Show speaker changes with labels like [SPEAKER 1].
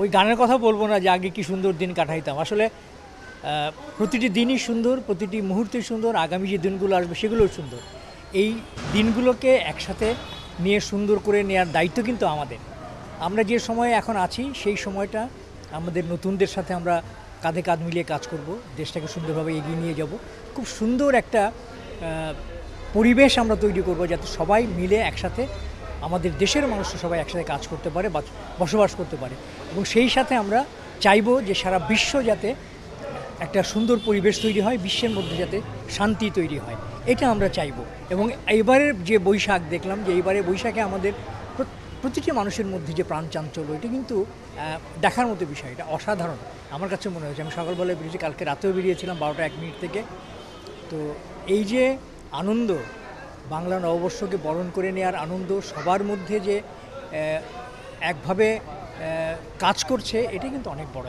[SPEAKER 1] ওই গানের কথা বলবো না যে আগে কি সুন্দর দিন কাটাইতাম। আসলে প্রতিটি দিনই সুন্দর, প্রতিটি মুহূর্তই সুন্দর, আগামী যে দিনগুলো আসবে সেগুলোও সুন্দর। এই দিনগুলোকে একসাথে নিয়ে সুন্দর করে নেওয়ার দায়িত্ব কিন্তু আমাদের। আমরা যে সময়ে এখন আছি সেই সময়টা আমাদের নতুনদের সাথে আমরা কাঁধে কাঁধ মিলিয়ে কাজ করব, দেশটাকে সুন্দরভাবে এগিয়ে নিয়ে যাব। খুব সুন্দর একটা পরিবেশ আমরা তৈরি করব যাতে সবাই মিলে একসাথে আমাদের দেশের মানুষরা সবাই একসাথে কাজ করতে পারে, বসবাস করতে পারে। এবং সেই সাথে আমরা চাইব যে সারা বিশ্ব যাতে একটা সুন্দর পরিবেশ তৈরি হয়, বিশ্বের মধ্যে যাতে শান্তি তৈরি হয়, এটা আমরা চাইব। এবং এইবারের যে বৈশাখ দেখলাম, যে এইবারে বৈশাখে আমাদের প্রতিটি মানুষের মধ্যে যে প্রাণ চাঞ্চল্য, এটা কিন্তু দেখার মতো বিষয়, এটা অসাধারণ আমার কাছে মনে হয়েছে। আমি সকালবেলায় বেরিয়েছি, কালকে রাতেও বেরিয়েছিলাম 12টা 1 মিনিট থেকে। তো এই যে আনন্দ, বাংলা নববর্ষকে বরণ করে নেওয়ার আনন্দ সবার মধ্যে যে একভাবে কাজ করছে, এটা কিন্তু অনেক বড়।